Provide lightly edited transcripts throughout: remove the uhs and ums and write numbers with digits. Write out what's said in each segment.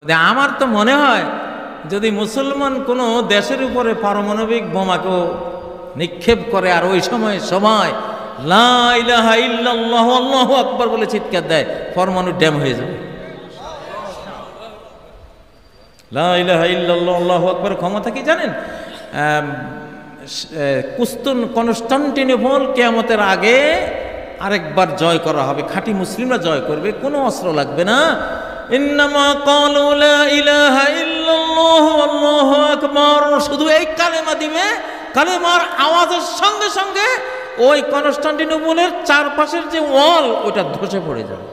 আমার তো মনে হয় যদি মুসলমান কোনো দেশের উপরে পারমাণবিক বোমাকেও নিক্ষেপ করে আর ওই সময় সবাই লা ইলাহা ইল্লাল্লাহ আল্লাহু আকবার বলে চিৎকার দেয়, পরমাণু ড্যাম হয়ে যাবে। লা ইলাহা ইল্লাল্লাহ আল্লাহু আকবার ক্ষমতা কি জানেন? কনস্টান্টিনোপল কিয়ামতের আগে আরেকবার জয় করা হবে, খাঁটি মুসলিমরা জয় করবে, কোনো অস্ত্র লাগবে না। ইন্নামা ক্বালু লা ইলাহা ইল্লাল্লাহ আল্লাহু আকবার, শুধু এই কালেমা দিবে, কালেমার আওয়াজের সঙ্গে সঙ্গে ওই কনস্টান্টিনোপলের চারপাশের যে ওয়াল ওটা ধসে পড়ে যাবে।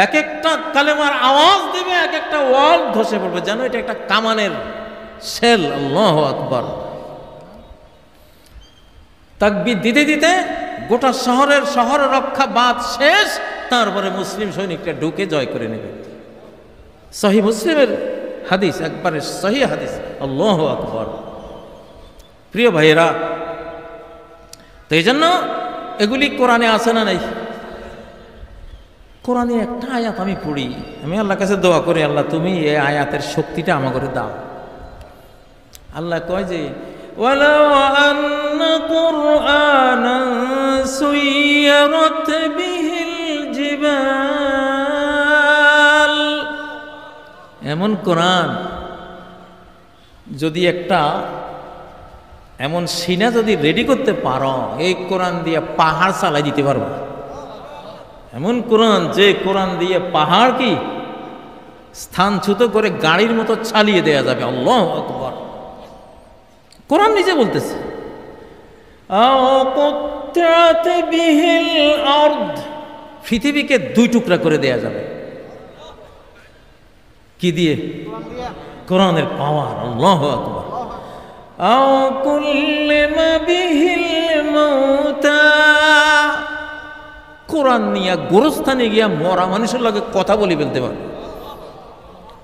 এক একটা কালেমার আওয়াজ দিবে, এক একটা ওয়াল ধসে পড়বে, যেন এটা একটা কামানের শেল। আল্লাহু আকবার। তাকবীর দিতে দিতে গোটা শহর রক্ষা বাদ শেষ, তারপরে মুসলিম সৈনিকরা ঢুকে জয় করে নেবে। সহিহ মুসলিমের হাদিস, একবারে সহিহ হাদিস। আল্লাহু আকবার। প্রিয় ভাইয়েরা, তো এই জন্য এগুলি কোরআনে আছে না নাই? কোরআনে একটা আয়াত আমি পড়ি, আমি আল্লাহর কাছে দোয়া করি, আল্লাহ তুমি এই আয়াতের শক্তিটা আমাকে দাও। আল্লাহ কয় যে ওয়ালাউ আন্না কুরআনান সুয়িরাত বিহিল জিবাল, এমন কোরআন যদি একটা এমন সিনা যদি রেডি করতে পারো, এই কোরআন দিয়ে পাহাড় চালাই দিতে পারবো। এমন কোরআন, যে কোরআন দিয়ে পাহাড় কি স্থানচ্যুত করে গাড়ির মতো চালিয়ে দেয়া যাবে। আল্লাহু আকবার। কোরআন নিজে বলতেছে পৃথিবীকে দুই টুকরা করে দেয়া যাবে। কি দিয়ে? কোরআনের পাওয়ার। আল্লাহু আকবার। কোরআন নিয়ে গোরস্থানে গিয়া মরা মানুষের লগে কথা বলি ফেলতে পারবে।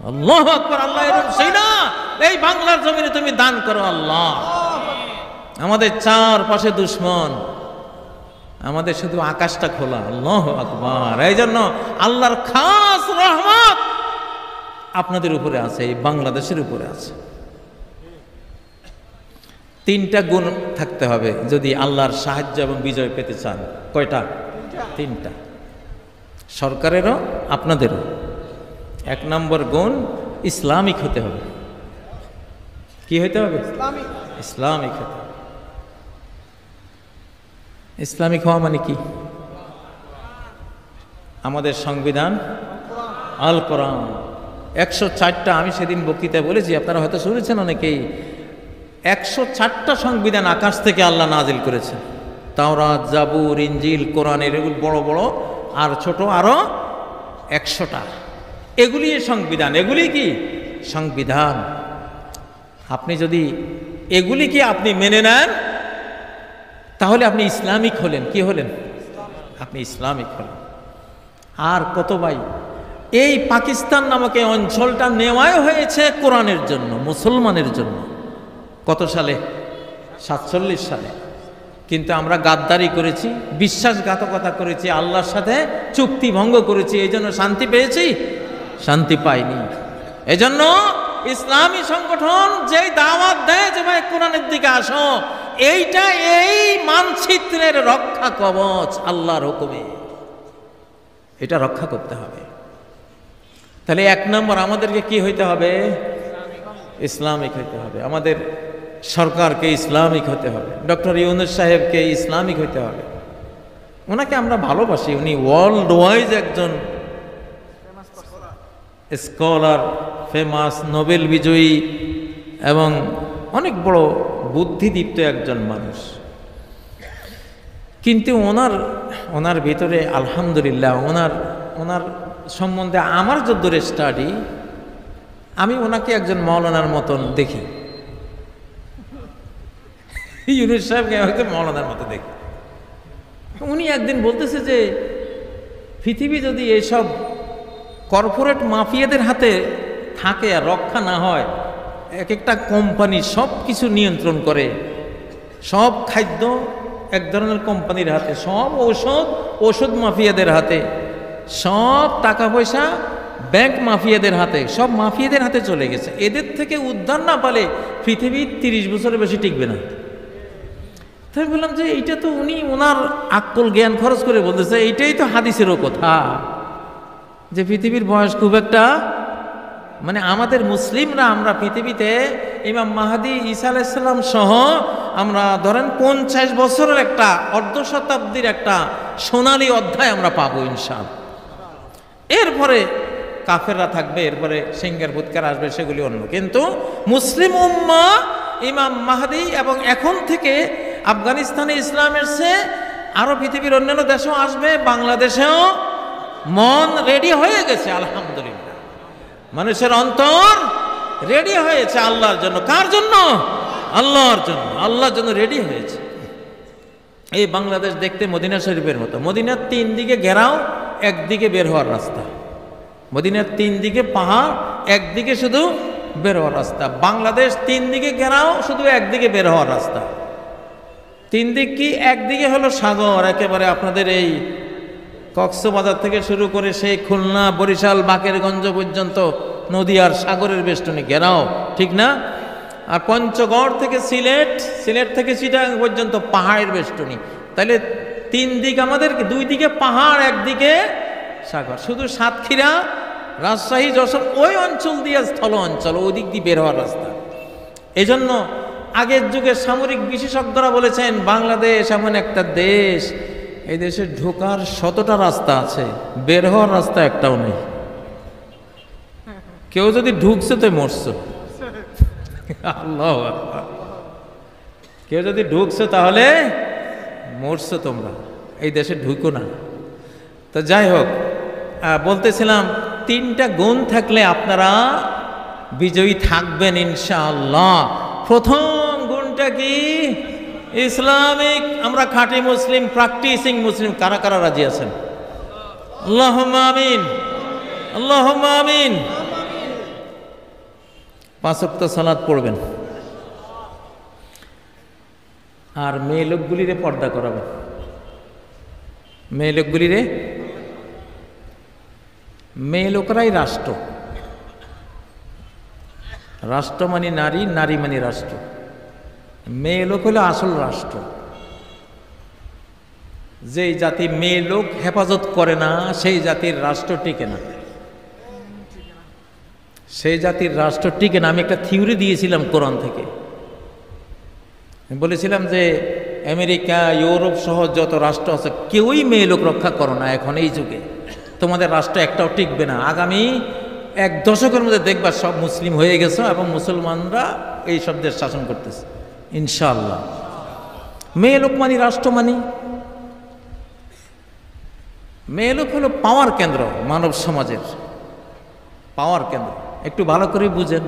আল্লাহু আকবার। আল্লাহ এরকম সেই না, এই বাংলার জমিনে তুমি দান করো। আল্লাহ, আমাদের চারপাশে দুশ্মন, আমাদের শুধু আকাশটা খোলা। আল্লাহু আকবার। এই জন্য আল্লাহর খাস রহমত আপনাদের উপরে আছে, এই বাংলাদেশের উপরে আছে। তিনটা গুণ থাকতে হবে যদি আল্লাহর সাহায্য এবং বিজয় পেতে চান। কয়টা? তিনটা। সরকারেরও আপনাদেরও। এক নম্বর গুণ, ইসলামিক হতে হবে। কি হতে হবে? ইসলামিক হতে হবে। ইসলামিক হওয়া মানে কি? আমাদের সংবিধান আল কোরআন 104টা, আমি সেদিন বক্তৃতায় বলেছি, আপনারা হয়তো শুনেছেন অনেকেই। 104টা সংবিধান আকাশ থেকে আল্লাহ নাজিল করেছেন। তাওরাত, জাবুর, ইনজিল, কোরআনের এগুলো বড় বড়, আর ছোট আরো 100টা। এগুলি সংবিধান। এগুলি কি? সংবিধান। আপনি যদি এগুলিকে আপনি মেনে নেন, তাহলে আপনি ইসলামিক হলেন। কি হলেন? আপনি ইসলামিক হলেন। আর কত ভাই, এই পাকিস্তান নামক এই অঞ্চলটা নেওয়াই হয়েছে কোরআনের জন্য, মুসলমানের জন্য। কত সালে? 47 সালে। কিন্তু আমরা গাদ্দারি করেছি, বিশ্বাসঘাতকতা করেছি, আল্লাহর সাথে চুক্তি ভঙ্গ করেছি। এই জন্য শান্তি পেয়েছি? শান্তি পাইনি। এজন্য ইসলামী সংগঠন যেই দাওয়াত দেয় যে ভাই কোরআনের দিকে আসো, এইটা এই মানচিত্রের রক্ষা কবচ। আল্লাহর হুকুমে এটা রক্ষা করতে হবে। তাহলে এক নম্বর আমাদেরকে কি হইতে হবে? ইসলামিক হইতে হবে। আমাদের সরকারকে ইসলামিক হতে হবে। ডক্টর ইউনূস সাহেবকে ইসলামিক হইতে হবে। ওনাকে আমরা ভালোবাসি, উনি ওয়ার্ল্ড ওয়াইজ একজন স্কলার, ফেমাস, নোবেল বিজয়ী এবং অনেক বড় বুদ্ধিদীপ্ত একজন মানুষ। কিন্তু ওনার ভিতরে আলহামদুলিল্লাহ, ওনার সম্বন্ধে আমার যদ্দূর স্টাডি, আমি ওনাকে একজন মৌলানার মতন দেখি। ইউনূস সাহেবকে হয়তো মৌলানার মতো দেখি। উনি একদিন বলতেছে যে পৃথিবী যদি এইসব কর্পোরেট মাফিয়াদের হাতে থাকে আর রক্ষা না হয়, এক একটা কোম্পানি সব কিছু নিয়ন্ত্রণ করে, সব খাদ্য এক ধরনের কোম্পানির হাতে, সব ঔষধ মাফিয়াদের হাতে, সব টাকা পয়সা ব্যাংক মাফিয়াদের হাতে, সব মাফিয়াদের হাতে চলে গেছে। এদের থেকে উদ্ধার না পালে পৃথিবী 30 বছরের বেশি টিকবে না। তাই বললাম যে এইটা তো উনি ওনার আক্কল জ্ঞান খরচ করে বলতেছে, এইটাই তো হাদিসেরও কথা, যে পৃথিবীর বয়স খুব একটা, মানে আমাদের মুসলিমরা আমরা পৃথিবীতে ইমাম মাহাদি ঈসা আলাইহিস সালাম সহ আমরা ধরেন 50 বছরের একটা অর্ধ শতাব্দীর একটা সোনালী অধ্যায় আমরা পাবো ইনশাআল্লাহ। এরপরে কাফেররা থাকবে, এরপরে সিংহের ফুৎকার আসবে, সেগুলি অন্য। কিন্তু মুসলিম উম্মাহ ইমাম মাহদি এবং এখন থেকে আফগানিস্তানে ইসলামের সে আরো পৃথিবীর অন্যান্য দেশেও আসবে, বাংলাদেশেও মন রেডি হয়ে গেছে আলহামদুলিল্লাহ। মানুষের অন্তর রেডি হয়েছে আল্লাহর জন্য। কার জন্য? আল্লাহর জন্য। আল্লাহর জন্য রেডি হয়েছে। এই বাংলাদেশ দেখতে মদিনা শরীফের মতো। মদিনার 3 দিকে ঘেরাও, একদিকে বের হওয়ার রাস্তা। মদিনার 3 দিকে পাহাড়, একদিকে শুধু বের হওয়ার রাস্তা। বাংলাদেশ 3 দিকে ঘেরাও, শুধু একদিকে বের হওয়ার রাস্তা। 3 দিক কি? একদিকে হলো সাগর, একেবারে আপনাদের এই কক্সবাজার থেকে শুরু করে সেই খুলনা, বরিশাল, বাকেরগঞ্জ পর্যন্ত নদী আর সাগরের বেষ্টনী ঘেরাও, ঠিক না? আর পঞ্চগড় থেকে সিলেট, সিলেট থেকে চিটাগাং পর্যন্ত পাহাড়ের বেষ্টনী। তাহলে 3 দিক আমাদের, 2 দিকে পাহাড়, একদিকে সাগর। শুধু সাতক্ষীরা, রাজশাহী, যশোর ওই অঞ্চল দিয়ে স্থল অঞ্চল, ওই দিক দিয়ে বের হওয়ার রাস্তা। এই জন্য আগের যুগের সামরিক বিশেষজ্ঞরা বলেছেন বাংলাদেশ এমন একটা দেশ, এই দেশে ঢোকার 100টা রাস্তা আছে, বের হওয়ার রাস্তা একটাও নেই। কেউ যদি ঢুকছে তো মরছে। আল্লাহু আকবার। কেউ যদি ঢুকছে তাহলে মরছে, তোমরা এই দেশে ঢুকো না। তো যাই হোক, বলতেছিলাম 3টা গুণ থাকলে আপনারা বিজয়ী থাকবেন ইনশাআল্লাহ। প্রথম গুণটা কি? ইসলামিক, আমরা খাঁটি মুসলিম, প্র্যাকটিসিং মুসলিম। কারা কারা রাজি আছেন? আল্লাহুম্মা আমিন, আল্লাহুম্মা আমিন। 5 ওয়াক্ত সালাত পড়বেন, আর মেয়ে লোকগুলিরে পর্দা করাবেন। মেয়ে লোকগুলিরে, মেয়ে লোকরাই রাষ্ট্র। রাষ্ট্র মানে নারী, নারী মানে রাষ্ট্র। মেয়ে লোক হলো আসল রাষ্ট্র। যেই জাতি মেয়ে লোক হেফাজত করে না, সেই জাতির রাষ্ট্র টিকে না। সেই জাতির রাষ্ট্র টিকে না। আমি একটা থিওরি দিয়েছিলাম কোরআন থেকে, বলেছিলাম যে আমেরিকা, ইউরোপ সহ যত রাষ্ট্র আছে, কেউই মেয়ে লোক রক্ষা করো না এখন এই যুগে, তোমাদের রাষ্ট্র একটাও টিকবে না। আগামী 1 দশকের মধ্যে দেখবা সব মুসলিম হয়ে গেছে এবং মুসলমানরা এই সব দেশ শাসন করতেছে ইনশাআল্লাহ। মেয়ে লোক মানি রাষ্ট্র মানি। মেয়ে লোক হলো পাওয়ার কেন্দ্র, মানব সমাজের পাওয়ার কেন্দ্র। একটু ভালো করে বুঝেন,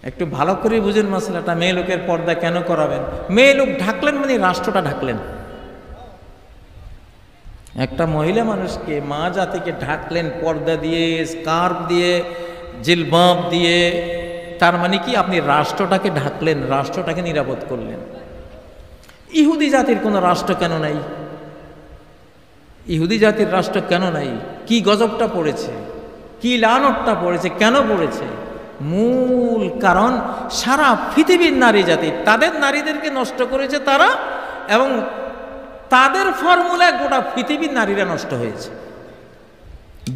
একটু ভালো করে বুঝেন মশলাটা। মেয়ে লোকের পর্দা কেন করাবেন? মেয়ে লোক ঢাকলেন মানে রাষ্ট্রটা ঢাকলেন। একটা মহিলা মানুষকে, মা জাতিকে ঢাকলেন পর্দা দিয়ে, স্কার্ফ দিয়ে, জিলবাব দিয়ে। তার মানে কি? আপনি রাষ্ট্রটাকে ঢাকলেন, রাষ্ট্রটাকে নিরাপদ করলেন। ইহুদি জাতির কোনো রাষ্ট্র কেন নাই? ইহুদি জাতির রাষ্ট্র কেন নাই? কি গজবটা পড়েছে, কি লানতটা পড়েছে, কেন পড়েছে? মূল কারণ সারা পৃথিবীর নারী জাতি, তাদের নারীদেরকে নষ্ট করেছে তারা, এবং তাদের ফর্মুলায় গোটা পৃথিবীর নারীরা নষ্ট হয়েছে।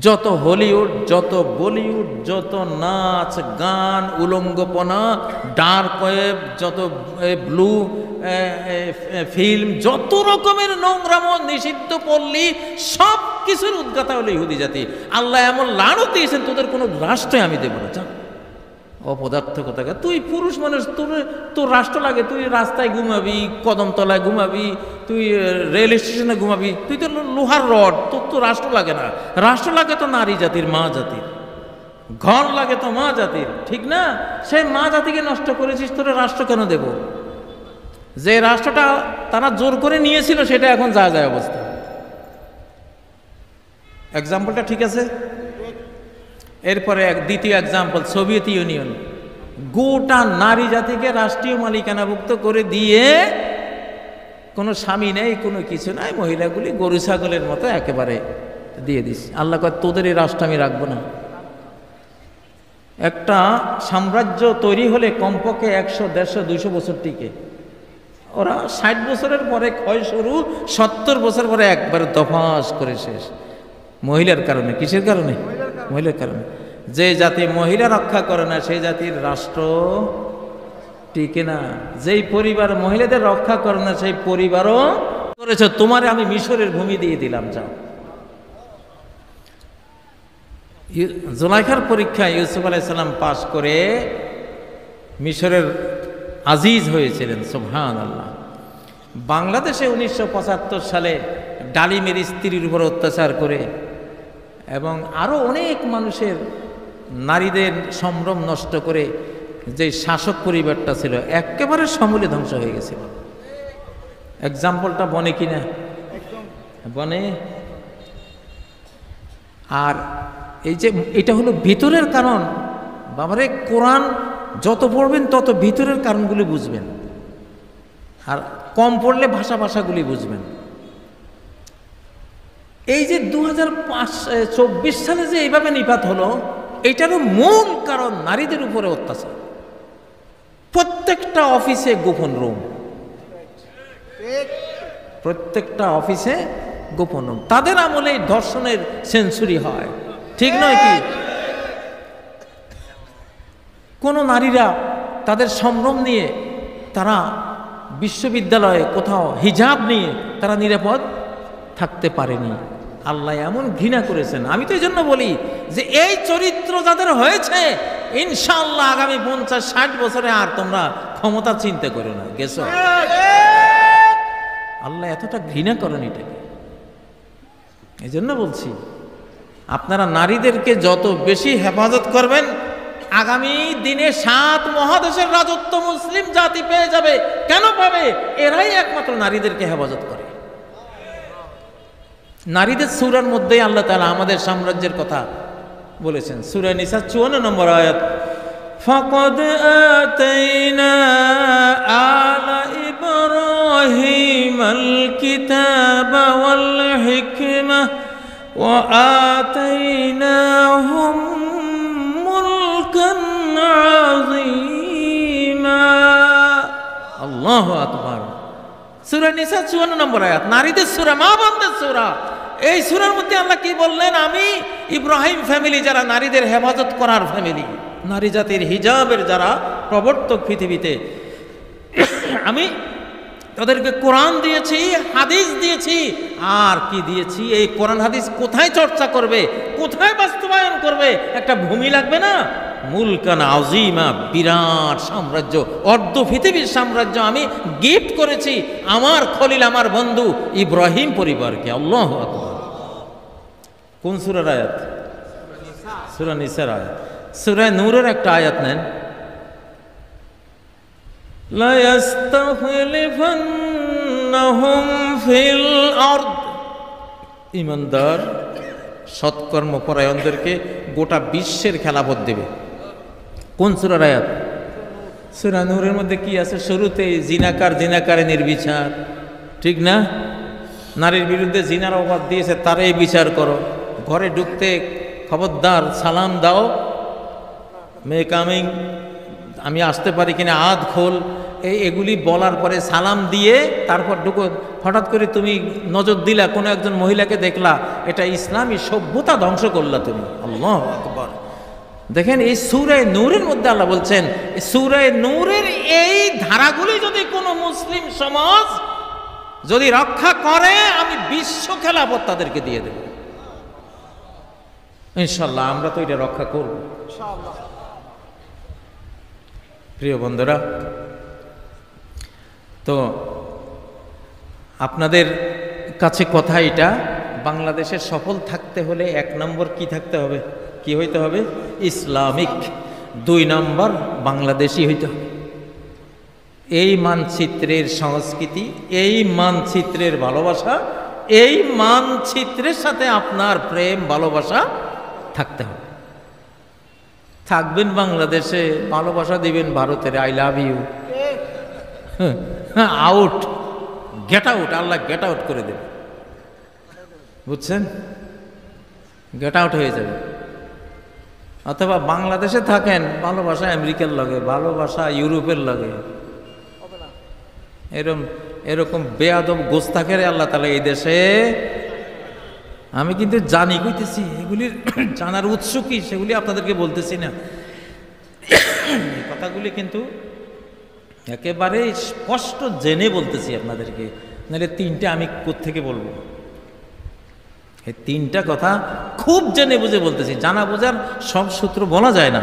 যত হলিউড, যত বলিউড, যত নাচ গান, উলঙ্গপনা, ডার্ক ওয়েব, যত ব্লু ফিল্ম, যত রকমের নোংরাম, নিষিদ্ধ পল্লী, সব কিছুর উদ্গাতা হলো ইহুদি জাতি। আল্লাহ এমন লানত দিয়েছেন, তোদের কোনো রাষ্ট্রে আমি দেব না। যা অপদার্থ কোথাকে, তুই পুরুষ মানুষ, তোর রাষ্ট্র লাগে? তুই রাস্তায় ঘুমাবি, কদমতলায় ঘুমাবি, তুই রেল স্টেশনে ঘুমাবি, তুই তো লোহার রড, তোর তো রাষ্ট্র লাগে না। রাষ্ট্র লাগে তো নারী জাতির, মা জাতির। ঘর লাগে তো মা জাতির, ঠিক না? সেই মা জাতিকে নষ্ট করেছিস, তোর রাষ্ট্র কেন দেব? যে রাষ্ট্রটা তারা জোর করে নিয়েছিল, সেটা এখন যা যায় অবস্থা। এক্সাম্পলটা ঠিক আছে? এরপরে দ্বিতীয় এক্সাম্পল, সোভিয়েত ইউনিয়ন। গোটা নারী জাতিকে রাষ্ট্রীয় মালিকানাভুক্ত করে দিয়ে, কোনো স্বামী নেই, কোনো কিছু নাই, মহিলাগুলি গরু ছাগলের মতো একেবারে দিয়ে দিস। আল্লাহ কয় তোদের এই রাষ্ট্র আমি রাখবো না। একটা সাম্রাজ্য তৈরি হলে কমপক্ষে 100, 150, 200 বছর টিকে। ওরা 60 বছরের পরে ক্ষয় শুরু, 70 বছর পরে একবার দফাস করে শেষ। মহিলার কারণে। কিসের কারণে? মহিলার কারণে। যে জাতি মহিলা রক্ষা করে না সেই জাতির রাষ্ট্র টিকে না। যেই পরিবার মহিলাদের রক্ষা করে না সেই পরিবারও করেছে। তোমারে আমি মিশরের ভূমি দিয়ে দিলাম, যাও। জুলাইখার পরীক্ষায় ইউসুফ আলাইহিস সালাম পাশ করে মিশরের আজিজ হয়েছিলেন। সুবহানাল্লাহ। বাংলাদেশে 1975 সালে ডালিমের স্ত্রীর উপর অত্যাচার করে এবং আরও অনেক মানুষের নারীদের সম্ভ্রম নষ্ট করে যে শাসক পরিবারটা ছিল একেবারে সমূলে ধ্বংস হয়ে গেছিল। এক্সাম্পলটা বনে কিনা? বনে। আর এই যে এটা হলো ভিতরের কারণ। বাবারে, কোরআন যত পড়বেন তত ভিতরের কারণগুলি বুঝবেন, আর কম পড়লে ভাষাগুলি বুঝবেন। এই যে 2024 সালে যে এইভাবে নিপাত হলো, এটারও মূল কারণ নারীদের উপরে অত্যাচার। প্রত্যেকটা অফিসে গোপন রুম, প্রত্যেকটা অফিসে গোপন রুম। তাদের আমলে ধর্ষণের সেঞ্চুরি হয়, ঠিক নয় কি? কোন নারীরা তাদের সম্ভ্রম নিয়ে তারা বিশ্ববিদ্যালয়ে কোথাও হিজাব নিয়ে তারা নিরাপদ থাকতে পারেনি। আল্লাহ এমন ঘৃণা করেছেন। আমি তো এই জন্য বলি যে এই চরিত্র যাদের হয়েছে, ইনশাআল্লাহ আগামী 50-60 বছরে আর তোমরা ক্ষমতা চিন্তা করো না, গেছো। আল্লাহ এতটা ঘৃণা করেন এটাকে। এই জন্য বলছি আপনারা নারীদেরকে যত বেশি হেফাজত করবেন, আগামী দিনে 7 মহাদেশের রাজত্ব মুসলিম জাতি পেয়ে যাবে। কেন পাবে? এরাই একমাত্র নারীদেরকে হেফাজত করে। নারীদের সূরার মধ্যেই আল্লাহ তাআলা আমাদের সাম্রাজ্যের কথা বলেছেন। সূরা নিসা 54 নম্বর আয়াত, ফাকাদ আতাইনা আলা ইব্রাহিমাল কিতাবা ওয়াল হিকমাহ ওয়া আতাইনাহুম মুলকান আযীমা। আল্লাহু আকবার। সূরা নিসা 54 নম্বর আয়াত, নারীদের সূরা, মা বোনদের সূরা। এই সূরার মধ্যে আল্লাহ কি বললেন? আমি ইব্রাহিম ফ্যামিলি, যারা নারীদের হেফাজত করার ফ্যামিলি, নারী জাতির হিজাবের যারা প্রবর্তক পৃথিবীতে, আমি তাদেরকে কোরআন দিয়েছি, হাদিস দিয়েছি। আর কি দিয়েছি? এই কোরআন হাদিস কোথায় চর্চা করবে, কোথায় বাস্তবায়ন করবে? একটা ভূমি লাগবে না? মুলকান আযীমা, বিরাট সাম্রাজ্য, অর্ধ পৃথিবীর সাম্রাজ্য আমি গিফট করেছি আমার খলিল, আমার বন্ধু ইব্রাহিম পরিবারকে। আল্লাহু আকবার। কোন সূরার আয়াত? সূরা নিসার আয়াত। সূরা নূরের একটা আয়াত নেন, লা ইস্তাখলিফান্নাহুম ফিল আরদ। ঈমানদার সৎকর্মপরায়ণদেরকে গোটা বিশ্বের খেলাফত দেবে। কোন সূরার আয়াত? সূরা নূরের মধ্যে কি আছে? শুরুতে জিনাকারে নির্বিচার, ঠিক না? নারীর বিরুদ্ধে জিনার অপবাদ দিয়েছে, তারাই বিচার করো। ঘরে ঢুকতে খবরদার সালাম দাও, মে কামিং, আমি আসতে পারি কিনা, আধ খোল, এগুলি বলার পরে সালাম দিয়ে তারপর ঢুকো। হঠাৎ করে তুমি নজর দিলা, কোনো একজন মহিলাকে দেখলা, এটা ইসলামী সভ্যতা ধ্বংস করলা তুমি। আল্লাহু আকবার। দেখেন এই সূরা নূরের মধ্যে আল্লাহ বলছেন, সূরা নূরের এই ধারাগুলি যদি কোনো মুসলিম সমাজ যদি রক্ষা করে, আমি বিশ্ব খেলাফত তাদেরকে দিয়ে দেব ইনশাআল্লাহ। আমরা তো এটা রক্ষা করব ইনশাআল্লাহ। প্রিয় বন্ধুরা, তো আপনাদের কাছে কথা এটা, বাংলাদেশের সফল থাকতে হলে 1 নম্বর কি থাকতে হবে? কি হইতে হবে? ইসলামিক। 2 নম্বর বাংলাদেশি হইতে হবে। এই মানচিত্রের সংস্কৃতি, এই মানচিত্রের ভালোবাসা, এই মানচিত্রের সাথে আপনার প্রেম ভালোবাসা থাকতে হবে। থাকবেন বাংলাদেশে, ভালোবাসা দিবেন ভারতের, I love you, out, get out, Allah get out করে দেবে। বুঝছেন? গেট আউট হয়ে যাবে। অথবা বাংলাদেশে থাকেন, ভালোবাসা আমেরিকার লগে, ভালোবাসা ইউরোপের লগে, এরকম বেয়াদব গোস্তাখের আল্লাহ তাআলা এই দেশে। আমি কিন্তু জানি কইতেছি, এগুলির জানার উৎস কি সেগুলি আপনাদেরকে বলতেছি না। এই কথাগুলি কিন্তু একেবারে স্পষ্ট জেনে বলতেছি আপনাদেরকে, নাহলে তিনটা আমি কোত্থেকে বলবো। এই তিনটা কথা খুব জেনে বুঝে বলতেছি। জানা বোঝার সব সূত্র বলা যায় না।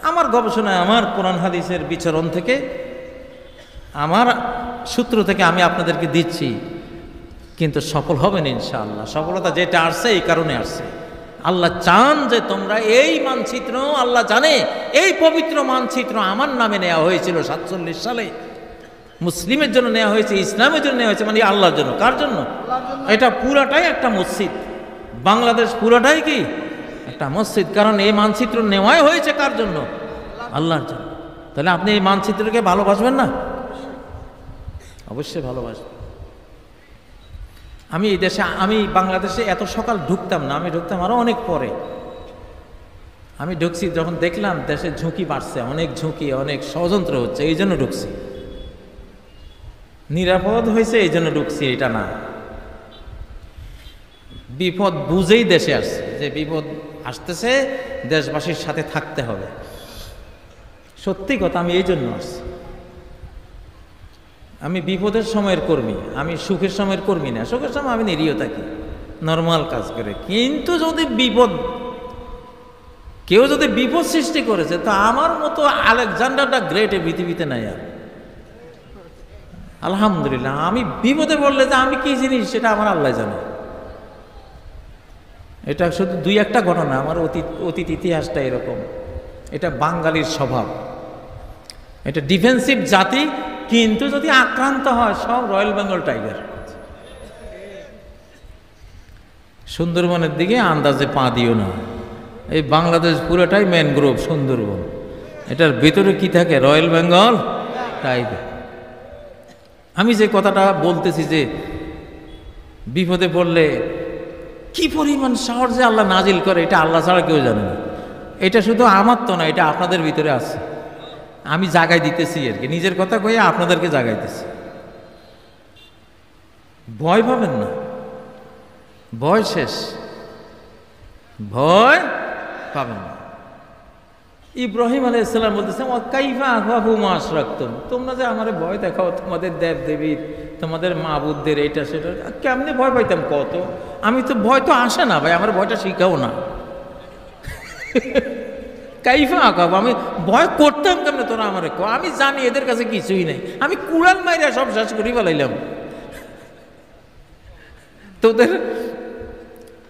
আমার গবেষণায়, আমার কোরআন হাদিসের বিচরণ থেকে, আমার সূত্র থেকে আমি আপনাদেরকে দিচ্ছি, কিন্তু সফল হবেন ইনশাআল্লাহ। সফলতা যেটা আসছে এই কারণে আসছে, আল্লাহ চান যে তোমরা এই মানচিত্র, আল্লাহ জানে এই পবিত্র মানচিত্র আমার নামে নেওয়া হয়েছিল 47 সালে, মুসলিমের জন্য নেওয়া হয়েছে, ইসলামের জন্য নেওয়া হয়েছে, মানে আল্লাহর জন্য। কার জন্য? এটা পুরাটাই একটা মসজিদ। বাংলাদেশ পুরাটাই কি একটা মসজিদ, কারণ এই মানচিত্র নেওয়াই হয়েছে কার জন্য? আল্লাহর জন্য। তাহলে আপনি এই মানচিত্রকে ভালোবাসবেন না? অবশ্যই ভালোবাসবেন। আমি এই দেশে, আমি বাংলাদেশে এত সকাল ঢুকতাম না, আমি ঢুকতাম আরো অনেক পরে। আমি ঢুকছি যখন দেখলাম দেশের ঝুঁকি বাড়ছে, অনেক ঝুঁকি, অনেক ষড়যন্ত্র হচ্ছে, এই জন্য ঢুকছি। নিরাপদ হয়েছে এই জন্য ঢুকছি এটা না, বিপদ বুঝেই দেশে আসছে, যে বিপদ আসতেছে, দেশবাসীর সাথে থাকতে হবে। সত্যি কথা, আমি এই জন্য আসছি। আমি বিপদের সময়ের কর্মী, আমি সুখের সময়ের কর্মী না। সুখের সময় আমি নিরীহ থাকি, নর্মাল কাজ করে। কিন্তু যদি বিপদ, কেউ যদি বিপদ সৃষ্টি করেছে, তো আমার মতো আলেকজান্ডার দ্য গ্রেট এ পৃথিবীতে নাই আর। আলহামদুলিল্লাহ, আমি বিপদে পড়লে যে আমি কি জিনিস সেটা আমার আল্লাহ জানে। এটা শুধু দুই একটা ঘটনা, আমার অতীত ইতিহাসটা এরকম। এটা বাঙালির স্বভাব, এটা ডিফেন্সিভ জাতি, কিন্তু যদি আক্রান্ত হয় সব রয়্যাল বেঙ্গল টাইগার। সুন্দরবনের দিকে আন্দাজে পা দিও না। এই বাংলাদেশ পুরোটাই ম্যানগ্রোভ, সুন্দরবন। এটার ভিতরে কি থাকে? Royal Bengal tiger. আমি যে কথাটা বলতেছি যে বিপদে পড়লে কি পরিমাণ সাহস যে আল্লাহ নাজিল করে, এটা আল্লাহ ছাড়া কেউ জানে না। এটা শুধু আমার তো না, এটা আপনাদের ভিতরে আছে। আমি জাগাই দিতেছি আর কি, নিজের কথা কয়ে আপনাদেরকে জাগাইতেছি। ভয় পাবেন না, ভয় শেষ, ভয় পাবেন না। ইব্রাহিম আলাইহিস সালাম বলতেছেন, কাইফা আখাফু মা আশরাকতুম, তোমরা যে আমারে ভয় দেখাও তোমাদের দেব দেবীর, তোমাদের মাবুদদের, এটা সেটা, কেমনে ভয় পাইতাম কত? আমি তো, ভয় তো আসে না ভাই, আমার ভয়টা শিখাও না। কাইফা আঁকাব, আমি ভয় করতাম কেমনে তোরা আমারে কো? আমি জানি এদের কাছে কিছুই নেই, আমি কুড়াল মাইরা সব শেষ করি ফেলাইলাম তোদের।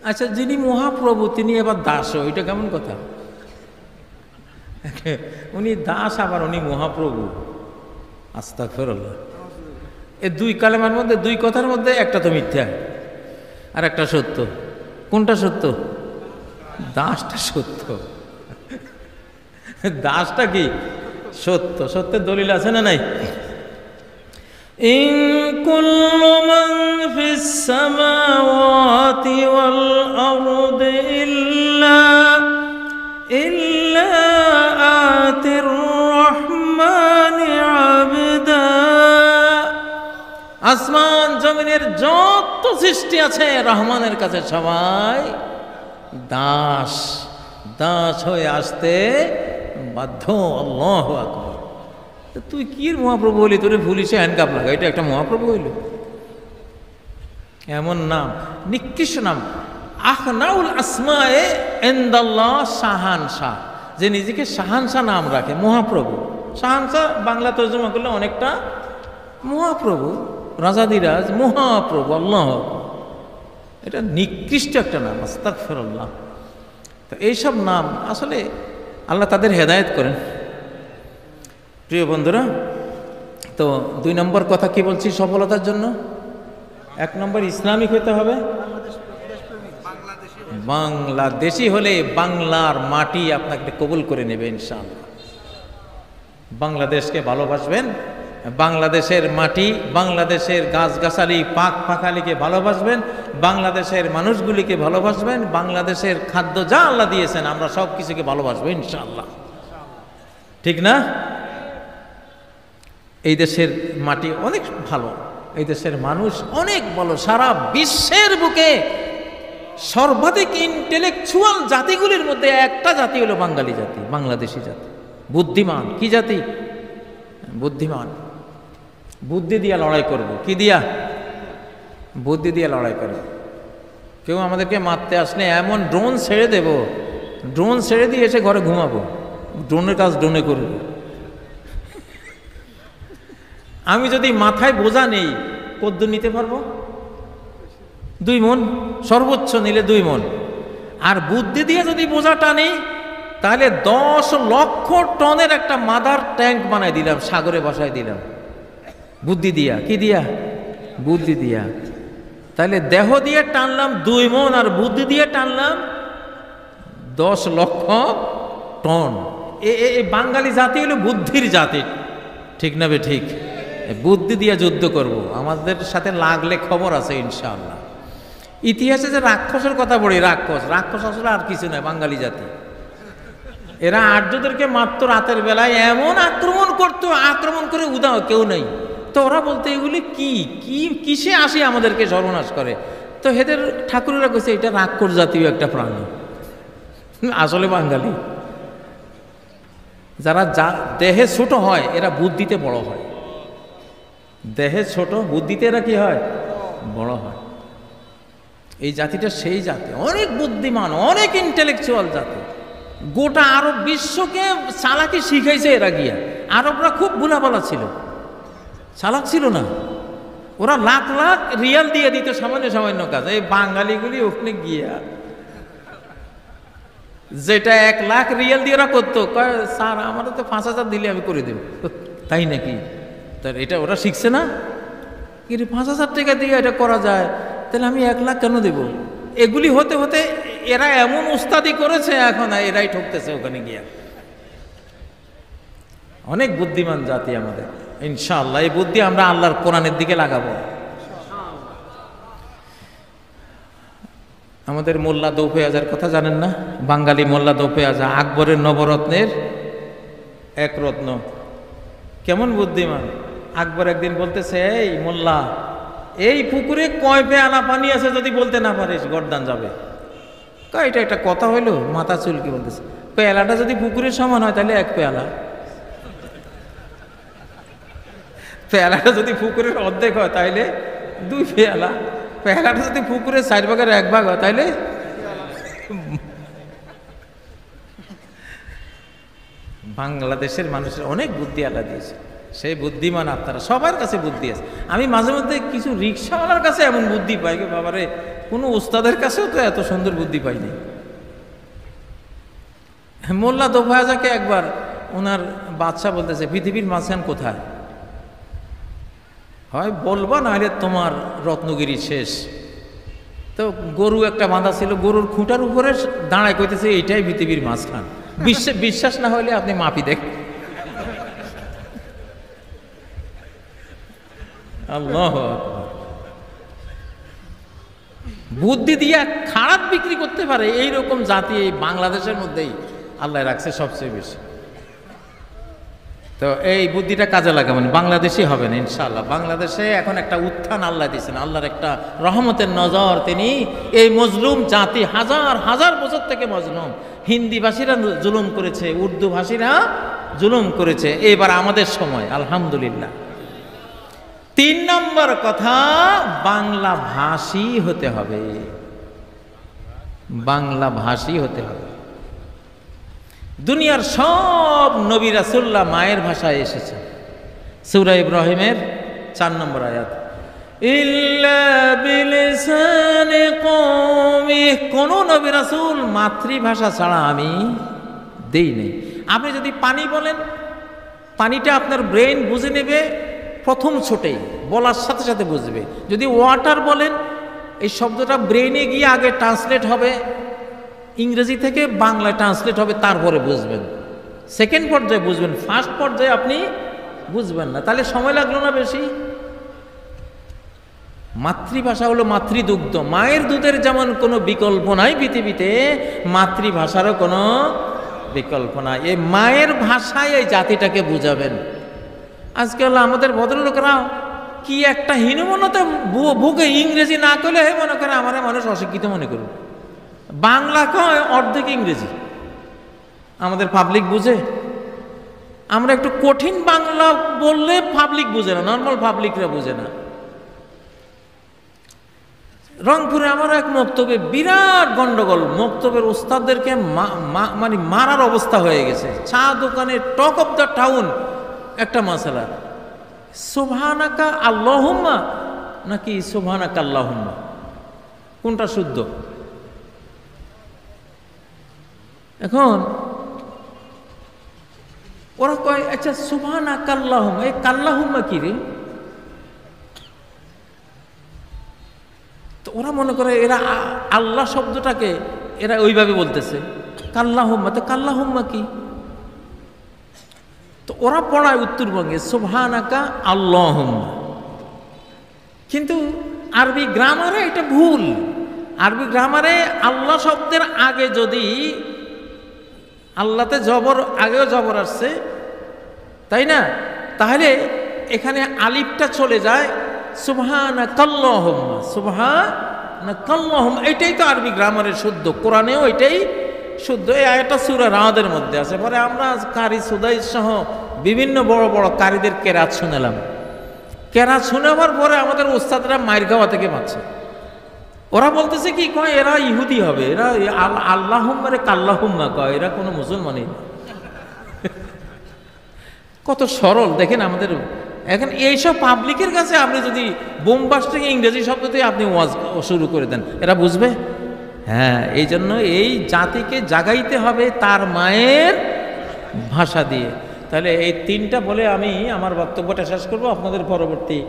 আচ্ছা, যিনি মহাপ্রভু তিনি এবার দাস, ওইটা কেমন কথা? উনি দাস আবার উনি মহাপ্রভু, আস্তাগফিরুল্লাহ। এই দুই কালেমার মধ্যে, দুই কথার মধ্যে একটা তো মিথ্যা আর একটা সত্য। কোনটা সত্য? দাসটা সত্য, দাসটা কি সত্য। সত্যের দলিল আছে না নাই? ইন কুল্লু মান ফিস সামাওয়াতি ওয়াল আরদি ইল্লা আতির রহমানি আবদা। আসমান জমিনের যত সৃষ্টি আছে রহমানের কাছে সবাই দাস, দাস হয়ে আসতে বাধ্য। আল্লাহু আকবার। তুই কি মহাপ্রভু হইলি? তোরে পুলিশে হ্যান্ডকাপ লাগা, এটা একটা মহাপ্রভু হইল? এমন নাম, নিকৃষ্ট নাম। আখনাউল আসমায়ে ইনদাল্লাহ শাহানশাহ, যে নিজেকে শাহানশাহ নাম রাখে, মহাপ্রভু। শাহানশাহ বাংলা তর্জমা করলে অনেকটা মহাপ্রভু, রাজাদিরাজ, মহাপ্রভু, আল্লাহ। এটা নিকৃষ্ট একটা নাম, আস্তাগফিরুল্লাহ। তো এইসব নাম আসলে আল্লাহ তাদের হেদায়েত করেন। প্রিয় বন্ধুরা, তো 2 নম্বর কথা কি বলছি সফলতার জন্য? 1 নম্বর ইসলামিক হতে হবে। বাংলাদেশি হলে বাংলার মাটি আপনাকে কবুল করে নেবে ইনশাআল্লাহ। বাংলাদেশকে ভালোবাসবেন, বাংলাদেশের মাটি, বাংলাদেশের গাছগাছালি, পাক পাখালিকে ভালোবাসবেন, বাংলাদেশের মানুষগুলিকে ভালোবাসবেন, বাংলাদেশের খাদ্য যা আল্লাহ দিয়েছেন আমরা সব কিছুকে ভালোবাসবো ইনশাআল্লাহ। ঠিক না? এই দেশের মাটি অনেক ভালো, এই দেশের মানুষ অনেক ভালো। সারা বিশ্বের বুকে সর্বাধিক ইন্টেলেকচুয়াল জাতিগুলির মধ্যে একটা জাতি হলো বাঙালি জাতি, বাংলাদেশি জাতি। বুদ্ধিমান কি জাতি? বুদ্ধিমান। বুদ্ধি দিয়ে লড়াই করব। কি দিয়া? বুদ্ধি দিয়ে লড়াই করব। কেউ আমাদেরকে মারতে আসলে এমন ড্রোন ছেড়ে দেব, ড্রোন ছেড়ে দিয়ে এসে ঘরে ঘুমাবো, ড্রোনের কাজ ড্রোনে করব। আমি যদি মাথায় বোঝা নেই কদ্দুর নিতে পারবো? 2 মণ, সর্বোচ্চ নিলে 2 মণ। আর বুদ্ধি দিয়ে যদি বোঝাটা নেই তাহলে 10 লক্ষ টনের একটা মাদার ট্যাঙ্ক বানাই দিলাম, সাগরে বসাই দিলাম। বুদ্ধি দিয়া। কি দিয়া? বুদ্ধি দিয়া। তাহলে দেহ দিয়ে টানলাম 2 মণ আর বুদ্ধি দিয়ে টানলাম 10 লক্ষ টন। এই বাঙালি জাতি হলো বুদ্ধির জাতি। ঠিক না বে ঠিক? বুদ্ধি দিয়ে যুদ্ধ করব, আমাদের সাথে লাগলে খবর আছে ইনশাআল্লাহ। ইতিহাসে যে রাক্ষসের কথা বলি, রাক্ষস আসলে আর কিছু নয়, বাঙালি জাতি। এরা আর্যদেরকে মাত্র রাতের বেলায় এমন আক্রমণ করতো, আক্রমণ করে উদাও কেউ নেই। তো ওরা বলতে এগুলি কি কি কিসে আসে আমাদেরকে সর্বনাশ করে। তো এদের ঠাকুরেরা কইছে এটা রাক্ষস জাতীয় একটা প্রাণী, আসলে বাঙালি। যারা দেহে ছোট হয় এরা বুদ্ধিতে বড় হয়, দেহে ছোট বুদ্ধিতে এরা কি হয়? বড় হয়। এই জাতিটা সেই জাতি, অনেক বুদ্ধিমান, অনেক ইন্টেলেকচুয়াল জাতি। গোটা আরব বিশ্বকে চালাকি শিখাইছে এরা গিয়া। আরবরা খুব বুলাবালা ছিল, চালাক ছিল না। ওরা লাখ লাখ রিয়াল দিয়ে দিত সামান্য সামান্য কাজ। এই বাঙালিগুলি ওখানে গিয়া যেটা 1 লাখ রিয়াল দিয়ে ওরা করতো, কয় স্যার আমারও তো 5,000 দিলে আমি করে দেব। তাই নাকি? তার এটা ওরা শিখছে না? কিন্তু 5,000 টাকা দিয়ে এটা করা যায়, তাহলে আমি 1 লাখ কেন দেব? এগুলি হতে হতে এরা এমন উস্তাদি করেছে, এখন এরাই ঠকতেছে ওখানে গিয়া। অনেক বুদ্ধিমান জাতি আমাদের ইনশাআল্লাহ। এই বুদ্ধি আমরা আল্লাহর কোরআনের দিকে লাগাবো। আমাদের মোল্লা দৌফেয়াজার কথা জানেন না? বাঙালি মোল্লা দৌফেয়াজা আকবরের নবরত্নের এক রত্ন। কেমন বুদ্ধিমান! আকবর একদিন বলতেছে, এই মোল্লা, এই পুকুরে কয় পেয়ালা পানি আছে যদি বলতে না পারিস গর্দান যাবে। এটা একটা কথা হইলো? মাথা চুলকি বলতেছে, পেয়ালাটা যদি পুকুরের সমান হয় তাহলে 1 পেয়ালা, পেয়ালাটা যদি পুকুরের অর্ধেক হয় তাইলে 2 পেয়ালা, পেয়ালাটা যদি পুকুরের 4 ভাগের 1 ভাগ হয় তাইলে। বাংলাদেশের মানুষের অনেক বুদ্ধি আল্লাহ দিয়েছে, সেই বুদ্ধিমান আপনারা, সবার কাছে বুদ্ধি আছে। আমি মাঝে মধ্যে কিছু রিক্সাওয়ালার কাছে এমন বুদ্ধি পাই, বাবারে কোনো উস্তাদের কাছেও তো এত সুন্দর বুদ্ধি পাইনি। মোল্লা দোফায়াজাকে একবার ওনার বাদশা বলতেছে, পৃথিবীর মাঝখান কোথায়? হয় বলবা, নাহলে তোমার রত্নগিরি শেষ। তো গরু একটা বাঁধা ছিল, গরুর খুঁটার উপরে দাঁড়ায় কইতেছে এইটাই পৃথিবীর মাঝখান। বিশ্বাস না হলে আপনি মাপি দেখ। আল্লাহ, বুদ্ধি দিয়ে খারাপ বিক্রি করতে পারে এইরকম জাতি এই বাংলাদেশের মধ্যেই আল্লাহ রাখছে সবচেয়ে বেশি। তো এই বুদ্ধিটা কাজে লাগাবেন, বাংলাদেশি হবেন ইনশাআল্লাহ। বাংলাদেশে এখন একটা উত্থান আল্লাহ দিয়েছেন, আল্লাহর একটা রহমতের নজর। তিনি এই মজলুম জাতি, হাজার হাজার বছর থেকে মজলুম, হিন্দি ভাষীরা জুলুম করেছে, উর্দু ভাষীরা জুলুম করেছে, এবার আমাদের সময় আলহামদুলিল্লাহ। 3 নম্বর কথা, বাংলা ভাষী হতে হবে, বাংলা ভাষী হতে হবে। দুনিয়ার সব নবী রাসূলুল্লাহ মায়ের ভাষায় এসেছে। সূরা ইব্রাহিমের 4 নম্বর আয়াত, ইল্লা বিলিসানি কওমি, কোন নবী রাসূল মাতৃভাষা ছাড়া আমি দেই নাই। আপনি যদি পানি বলেন, পানিটা আপনার ব্রেন বুঝে নেবে প্রথম ছোটেই, বলার সাথে সাথে বুঝবে। যদি ওয়াটার বলেন, এই শব্দটা ব্রেনে গিয়ে আগে ট্রান্সলেট হবে, ইংরেজি থেকে বাংলায় ট্রান্সলেট হবে, তারপরে বুঝবেন। সেকেন্ড পর্যায়ে বুঝবেন, ফার্স্ট পর্যায়ে আপনি বুঝবেন না, তাহলে সময় লাগলো না বেশি? মাতৃভাষা হলো মাতৃদুগ্ধ, মায়ের দুধের যেমন কোনো বিকল্প নাই পৃথিবীতে, মাতৃভাষারও কোনো বিকল্প নাই। এই মায়ের ভাষায় এই জাতিটাকে বুঝাবেন। আজকাল আমাদের ভদ্রলোকেরা কি একটা হীনমন্যতা বুকে, ইংরেজি না করলে মনে করে আমার মানুষ অশিক্ষিত মনে করুন, বাংলা কয় অর্ধেক ইংরেজি। আমাদের পাবলিক বুঝে? আমরা একটু কঠিন বাংলা বললে পাবলিক বুঝে না, নর্মাল পাবলিকরা বুঝে না। রংপুরে আমার এক মক্তবে বিরাট গন্ডগোল, মক্তবের ওস্তাদদেরকে মানে মারার অবস্থা হয়ে গেছে। চা দোকানে টক অফ দ্য টাউন একটা মাসালা, সুবহানাকা আল্লাহুম্মা নাকি সুবহানাকা আল্লাহুম্মা, কোনটা শুদ্ধ? এখন ওরা কয় আচ্ছা সুবহানাকা আল্লাহুম্মা, এই কাল্লাহুম্মা কি রে? তো ওরা মনে করে এরা আল্লাহ শব্দটাকে এরা ওইভাবে বলতেছে, কাল্লাহুম্মা। তো কাল্লাহুম্মা কি? তো ওরা পড়ায় উত্তরবঙ্গে সুবহানাকা আল্লাহুম্মা, কিন্তু আরবি গ্রামারে এটা ভুল। আরবি গ্রামারে আল্লাহ শব্দের আগে যদি, আল্লাহতে জবর আগেও জবর আসছে তাই না, তাহলে এখানে আলিফটা চলে যায় সুবহানাকাল্লাহুম্মা, সুবহানাকাল্লাহুম্মা। এটাই তো আরবি গ্রামারের শুদ্ধ, কোরআনেও এটাই শুদ্ধ। এই আয়াতটা সূরা রাদের মধ্যে আছে। পরে আমরা কারি সুদাই সহ বিভিন্ন বড় বড় কারিদের কেরাত শুনেলাম। কেরাত শোনাবার পরে আমাদের ওস্তাদরা মায়ের খাওয়া থেকে বাঁচছে। ওরা বলতেছে কি কয়, এরা ইহুদি হবে, এরা আল্লাহুম্মারে কাল্লাহুম্মা কয়, এরা কোনো মুসলমানই না। কত সরল দেখেন আমাদের। এখন এইসব পাবলিকের কাছে আপনি যদি বোমবাস্টিং ইংরেজি শব্দ দিয়ে আপনি ওয়াজ শুরু করে দেন, এরা বুঝবে? হ্যাঁ, এই জন্য এই জাতিকে জাগাইতে হবে তার মায়ের ভাষা দিয়ে। তাহলে এই তিনটা বলে আমি আমার বক্তব্যটা শেষ করব। আপনাদের পরবর্তী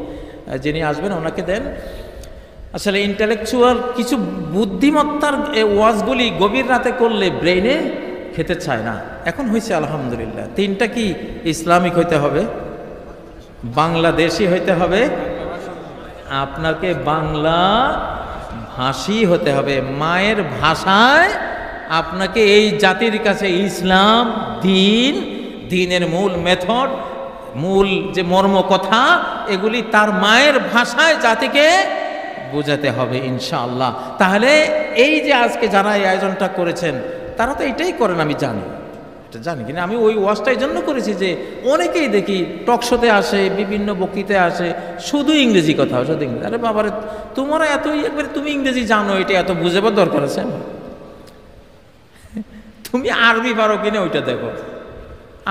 যিনি আসবেন ওনাকে দেন। আসলে ইন্টেলেকচুয়াল কিছু বুদ্ধিমত্তার ওয়াজগুলি গভীর রাতে করলে ব্রেইনে খেতে চায় না। এখন হয়েছে আলহামদুলিল্লাহ। তিনটা কি ইসলামিক হইতে হবে, বাংলাদেশি হইতে হবে, আপনাকে বাংলা ভাষী হতে হবে। মায়ের ভাষায় আপনাকে এই জাতির কাছে ইসলাম, দিনের মূল মেথড, মূল যে মর্ম কথা, এগুলি তার মায়ের ভাষায় জাতিকে বোঝাতে হবে ইনশাআল্লাহ। তাহলে এই যে আজকে যারা এই আয়োজনটা করেছেন তারা তো এটাই করেন, আমি জানি, এটা জানি কিনা। আমি ওই ওয়াজটা এই জন্য করেছি যে অনেকেই দেখি টকশোতে আসে, বিভিন্ন বক্তৃতায় আসে, শুধু ইংরেজি কথা, শুধু ইংরেজি। আরে বাবারে, তোমরা এতই একবারে তুমি ইংরেজি জানো, এটা এত বুঝাবার দরকার আছে? তুমি আরবি পারো কিনা ওইটা দেখো।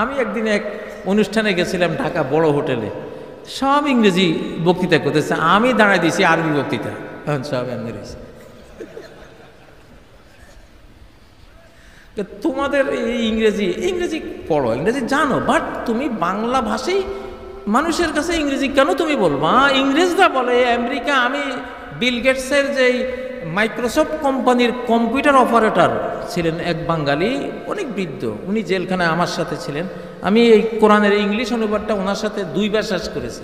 আমি একদিন এক অনুষ্ঠানে গেছিলাম ঢাকা বড় হোটেলে, সব ইংরেজি বক্তৃতা করতেছে, আমি দাঁড়াই দিয়েছি আরবি বক্তৃতা, সব ইংরেজি। তোমাদের এই ইংরেজি পড়ো, ইংরেজি জানো, বাট তুমি বাংলা ভাষাই মানুষের কাছে ইংরেজি কেন তুমি বলবা? ইংরেজরা বলে আমেরিকা। আমি বিল গেটসের যেই মাইক্রোসফট কোম্পানির কম্পিউটার অপারেটর ছিলেন এক বাঙালি, অনেক বৃদ্ধ, উনি জেলখানায় আমার সাথে ছিলেন। আমি এই কোরআনের ইংলিশ অনুবাদটা ওনার সাথে 2 বার শেষ করেছি।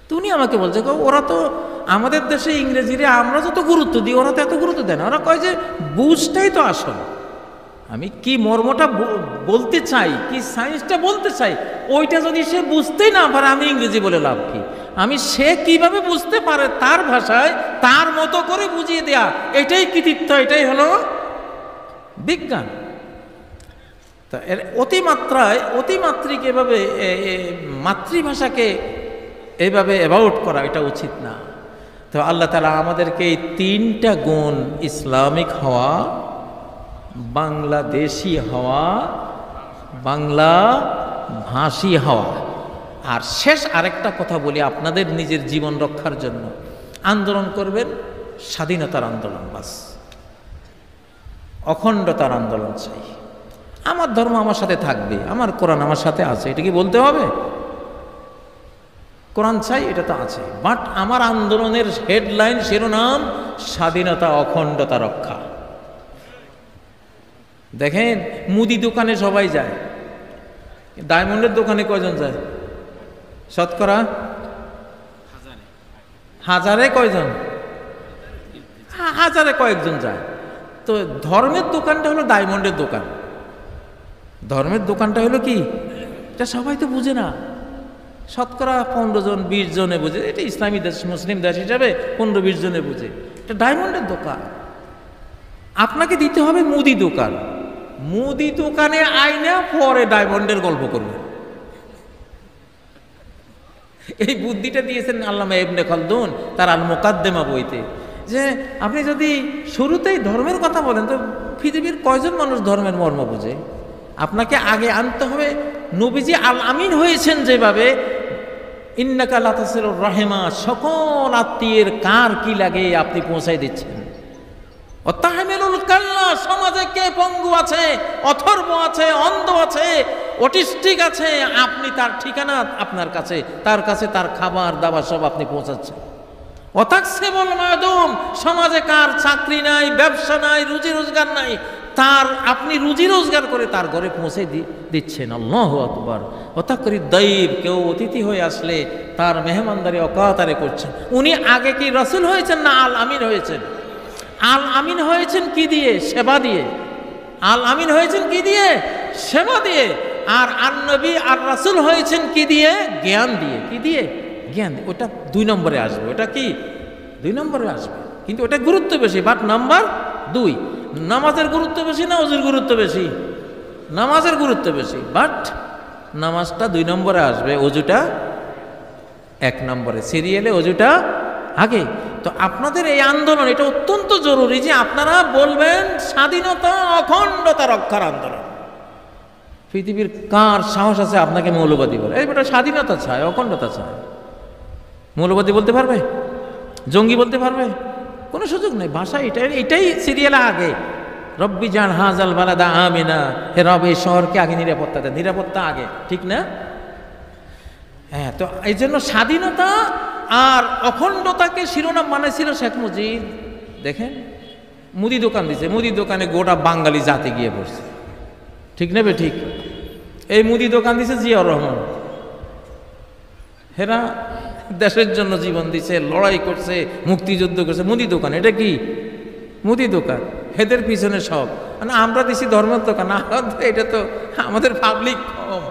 তো উনি আমাকে বলছে, ওরা তো আমাদের দেশে ইংরেজিরে আমরা যত গুরুত্ব দিই ওরা তো এত গুরুত্ব দেয় না। ওরা কয় যে বুঝটাই তো আসল। আমি কি মর্মটা বলতে চাই, কি সায়েন্সটা বলতে চাই, ওইটা যদি সে বুঝতেই না পারে আমি ইংরেজি বলে লাভ কি? আমি সে কিভাবে বুঝতে পারে তার ভাষায় তার মতো করে বুঝিয়ে দেয়া, এটাই কৃতিত্ব, এটাই হলো বিজ্ঞান। তা এর অতিমাত্রিক এভাবে মাতৃভাষাকে এইভাবে অ্যাবাউট করা এটা উচিত না। তো আল্লাহ তাআলা আমাদেরকে এই 3টা গুণ, ইসলামিক হওয়া, বাংলাদেশি হওয়া, বাংলা ভাষী হওয়া, আর শেষ আরেকটা কথা বলি, আপনাদের নিজের জীবন রক্ষার জন্য আন্দোলন করবেন, স্বাধীনতার আন্দোলন, বাস, অখণ্ডতার আন্দোলন চাই। আমার ধর্ম আমার সাথে থাকবে, আমার কোরআন আমার সাথে আছে, এটা কি বলতে হবে? কোরআন চাই, এটা তো আছে, বাট আমার আন্দোলনের হেডলাইন, শিরোনাম স্বাধীনতা, অখণ্ডতা রক্ষা। দেখেন মুদি দোকানে সবাই যায়, ডায়মন্ডের দোকানে কয়জন যায়? শতকরা হাজারে কয়জন? হাজারে কয়েকজন যায়। তো ধর্মের দোকানটা হলো ডায়মন্ডের দোকান। ধর্মের দোকানটা হলো কি, এটা সবাই তো বুঝে না। শতকরা 15 জন 20 জনে বুঝে, এটা ইসলামী দেশ, মুসলিম দেশ হিসাবে 15-20 জনে বুঝে। এটা ডায়মন্ডের দোকান। আপনাকে দিতে হবে মুদি দোকান। মুদি দোকানে আইনা পরে ডায়মন্ডের গল্প করবে। এই বুদ্ধিটা দিয়েছেন আল্লামা ইবনে খালদুন তার আল মুকাদ্দিমা বইতে, যে আপনি যদি শুরুতেই ধর্মের কথা বলেন তো পৃথিবীর কয়জন মানুষ ধর্মের মর্ম বুঝে? আপনাকে আগে আনতে হবে নবীজি আল আমিন হয়েছেন যেভাবে, ইন্নাকা লা তাসিলুর রাহিমা, সকল আত্মীয়ের কার কি লাগে আপনি পৌঁছাই দিচ্ছেন। অতাহমিলুল কাল্লা, সমাজে কে পঙ্গু আছে, অথর্ব আছে, অন্ধ আছে, অটিস্টিক আছে, আপনি তার ঠিকানা আপনার কাছে, তার কাছে তার খাবার দাবার সব আপনি পৌঁছাচ্ছেন। অতাকসিবুল মাদুম, সমাজে কার চাকরি নাই, ব্যবসা নাই, রুজি রোজগার নাই, তার আপনি রুজি রোজগার করে তার ঘরে পৌঁছে দিচ্ছেন। আল্লাহু আকবার। অতাকরিদ দাইব, কেউ অতিথি হয়ে আসলে তার মেহমানদারি অকাতারে করছেন। উনি আগে কি রাসূল হয়েছেন না আল আমিন হয়েছেন? আল আমিন হয়েছেন কি দিয়ে? সেবা দিয়ে। আল আমিন হয়েছেন কি দিয়ে? সেবা দিয়ে। আর আন নবী আর রাসূল হয়েছেন কি দিয়ে? জ্ঞান দিয়ে। কি দিয়ে? জ্ঞান দিয়ে। ওটা 2 নম্বরে আসবে। ওটা কি 2 নম্বরে আসবে, কিন্তু ওটা গুরুত্ব বেশি। But number 2। নামাজের গুরুত্ব বেশি না ওযুর গুরুত্ব বেশি? নামাজের গুরুত্ব বেশি, বাট নামাজটা 2 নম্বরে আসবে, ওযুটা 1 নম্বরে। সিরিয়ালে ওযুটা আগে। তো আপনাদের এই আন্দোলন, এটা অত্যন্ত জরুরি যে আপনারা বলবেন স্বাধীনতা অখণ্ডতা রক্ষার আন্দোলন। পৃথিবীর কার সাহস আছে আপনাকে মৌলবাদী বলে? এই বেটা স্বাধীনতা চায়, অখণ্ডতা চায়। মৌলবাদী বলতে পারবে? জঙ্গি বলতে পারবে? কোনো সুযোগ নেই। ভাষা এটাই সিরিয়ালে আগে। রব্বি জান হাজাল বালাদা আমিনা, হে রব এই শহরকে আগে নিরাপত্তা দেয়। নিরাপত্তা আগে, ঠিক না? হ্যাঁ, তো এই জন্য স্বাধীনতা আর অখণ্ডতাকে শিরোনাম বানাইছিল শেখ মুজিব। দেখেন, মুদি দোকান দিছে, মুদি দোকানে গোটা বাঙালি জাতি গিয়ে পড়ছে, ঠিক নেবে? ঠিক। এই মুদি দোকান দিছে জিয়াউর রহমান। হেরা দেশের জন্য জীবন দিছে, লড়াই করছে, মুক্তিযুদ্ধ করছে। মুদি দোকান, এটা কি? মুদি দোকান। হেদের পিছনে সব, মানে আমরা দিছি ধর্মের দোকান। এটা তো আমাদের পাবলিক কম।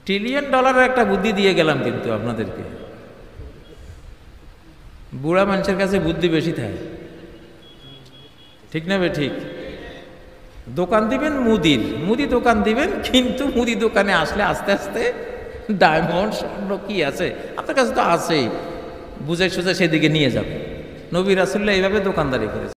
$1 ট্রিলিয়ন একটা বুদ্ধি দিয়ে গেলাম কিন্তু আপনাদেরকে। বুড়া মানুষের কাছে বুদ্ধি বেশি থাকে, ঠিক না বে? ঠিক। দোকান দিবেন মুদির, মুদি দোকান দিবেন, কিন্তু মুদি দোকানে আসলে আস্তে আস্তে ডায়মন্ড স্বর্ণ কি আছে আপনার কাছে তো আছেই, বুঝে সুঝে সেদিকে নিয়ে যাবে। নবী রাসূলুল্লাহ এইভাবে দোকানদারি করেছে।